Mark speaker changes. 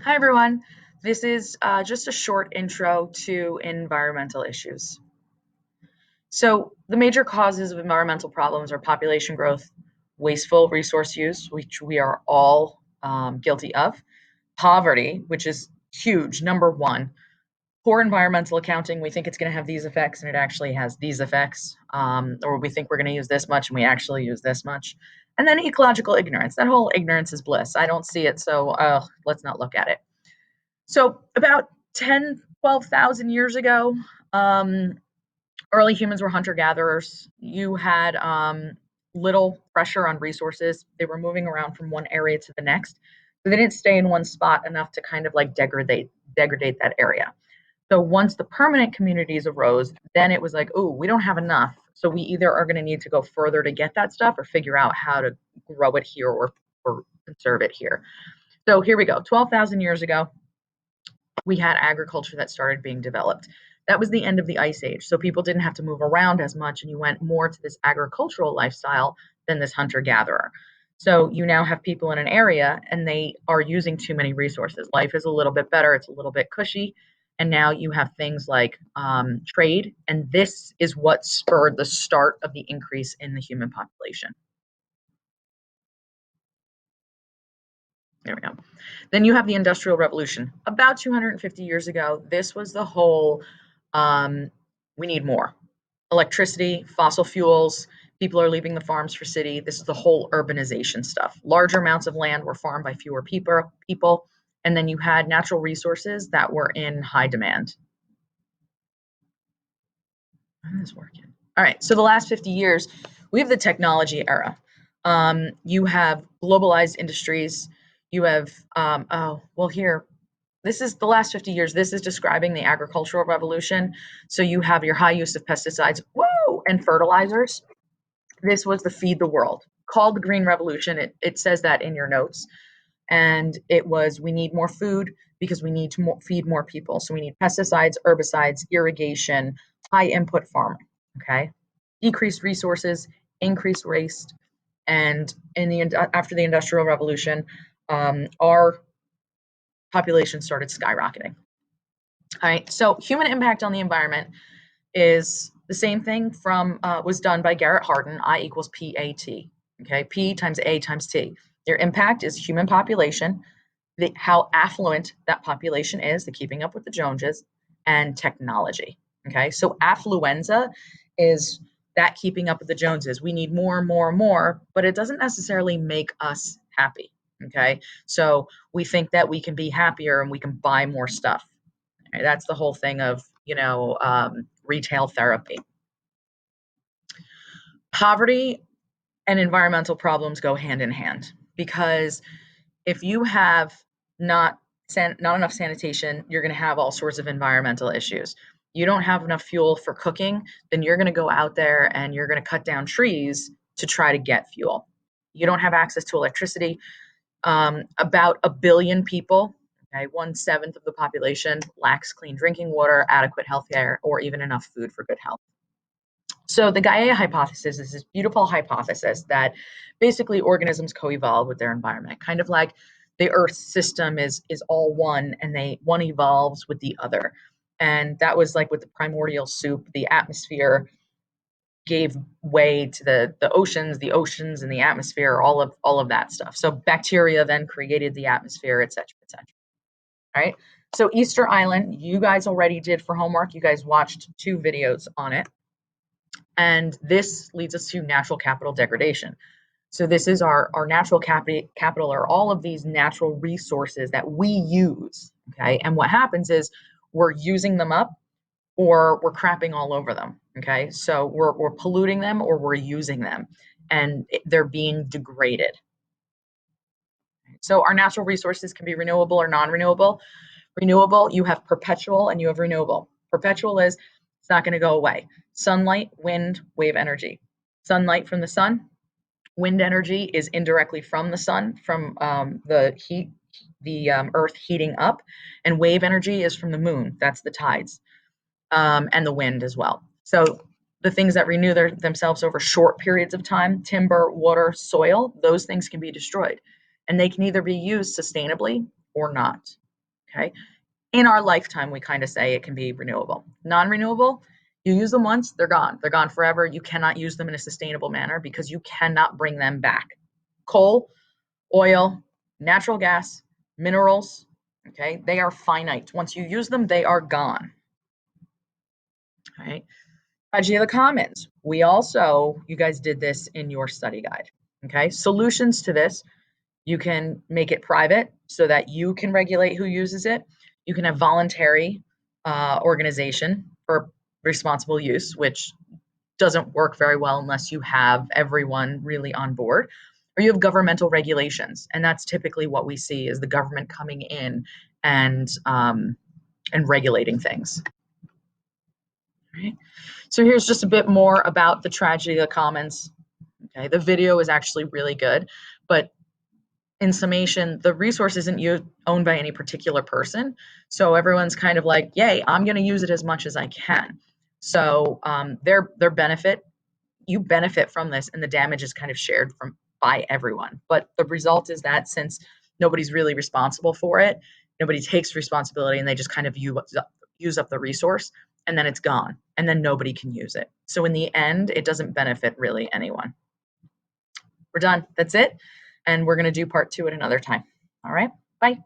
Speaker 1: Hi, everyone. This is just a short intro to environmental issues. So, the major causes of environmental problems are population growth, wasteful resource use, which we are all guilty of, poverty, which is huge, number one. Poor environmental accounting, we think it's going to have these effects, and it actually has these effects. Or we think we're going to use this much, and we actually use this much. And then ecological ignorance. That whole ignorance is bliss. I don't see it, so let's not look at it. So about 10, 12,000 years ago, um, early humans were hunter-gatherers. You had little pressure on resources. They were moving around from one area to the next. So they didn't stay in one spot enough to kind of like degrade that area. So once the permanent communities arose, then it was like, oh, we don't have enough. So we either are going to need to go further to get that stuff or figure out how to grow it here or conserve it here. So here we go. 12,000 years ago, we had agriculture that started being developed. That was the end of the ice age. So people didn't have to move around as much, and you went more to this agricultural lifestyle than this hunter gatherer. So you now have people in an area and they are using too many resources. Life is a little bit better, it's a little bit cushy. And now you have things like trade. And this is what spurred the start of the increase in the human population. There we go. Then you have the Industrial Revolution. About 250 years ago, this was the whole we need more electricity, fossil fuels. People are leaving the farms for city. This is the whole urbanization stuff. Larger amounts of land were farmed by fewer people. And then you had natural resources that were in high demand. How is this working? All right. So the last 50 years, we have the technology era. You have globalized industries. You have, here, this is the last 50 years. This is describing the agricultural revolution. So you have your high use of pesticides, and fertilizers. This was the feed the world, called the Green Revolution. It says that in your notes. And it was, we need more food because we need to feed more people. So we need pesticides, herbicides, irrigation, high input farming. Okay. Decreased resources, increased waste. And after the Industrial Revolution, our population started skyrocketing. All right, so human impact on the environment is the same thing was done by Garrett Hardin, I equals PAT. Okay, P times A times T. Their impact is human population, how affluent that population is, the keeping up with the Joneses, and technology. Okay, so affluenza is that keeping up with the Joneses. We need more and more and more, but it doesn't necessarily make us happy. Okay, so we think that we can be happier and we can buy more stuff. Okay? That's the whole thing of retail therapy. Poverty and environmental problems go hand in hand, because if you have not enough sanitation, you're going to have all sorts of environmental issues. You don't have enough fuel for cooking, then you're going to go out there and you're going to cut down trees to try to get fuel. You don't have access to electricity. About 1 billion people, okay, 1/7 of the population, lacks clean drinking water, adequate health care, or even enough food for good health. So the Gaia hypothesis is this beautiful hypothesis that basically organisms co-evolve with their environment, kind of like the Earth system is all one, and one evolves with the other. And that was like with the primordial soup, the atmosphere gave way to the oceans and the atmosphere, all of that stuff. So bacteria then created the atmosphere, et cetera, et cetera. All right. So Easter Island, you guys already did for homework. You guys watched 2 videos on it. And this leads us to natural capital degradation. So this is our natural capital, or all of these natural resources that we use. Okay. And what happens is we're using them up, or we're crapping all over them. Okay. So we're polluting them, or we're using them, and they're being degraded. So our natural resources can be renewable or non-renewable. Renewable, you have perpetual and you have renewable. Perpetual is it's not going to go away. Sunlight, wind, wave energy. Sunlight from the sun. Wind energy is indirectly from the sun, from the heat, the earth heating up. And wave energy is from the moon. That's the tides, and the wind as well. So the things that renew themselves over short periods of time, timber, water, soil, those things can be destroyed. And they can either be used sustainably or not. Okay. In our lifetime, we kind of say it can be renewable. Non-renewable, you use them once, they're gone. They're gone forever. You cannot use them in a sustainable manner because you cannot bring them back. Coal, oil, natural gas, minerals, okay, they are finite. Once you use them, they are gone. All right. Tragedy of the Commons. We also, you guys did this in your study guide. Okay. Solutions to this, you can make it private so that you can regulate who uses it. You can have voluntary organization for responsible use, which doesn't work very well unless you have everyone really on board. Or you have governmental regulations, and that's typically what we see is the government coming in and regulating things. Right. So here's just a bit more about the tragedy of the commons. Okay, the video is actually really good, but in summation, the resource isn't owned by any particular person. So everyone's kind of like, yay, I'm going to use it as much as I can. So their benefit, you benefit from this, and the damage is kind of shared by everyone. But the result is that since nobody's really responsible for it, nobody takes responsibility, and they just kind of use up the resource, and then it's gone, and then nobody can use it. So in the end, it doesn't benefit really anyone. We're done. That's it. And we're going to do part 2 at another time. All right. Bye.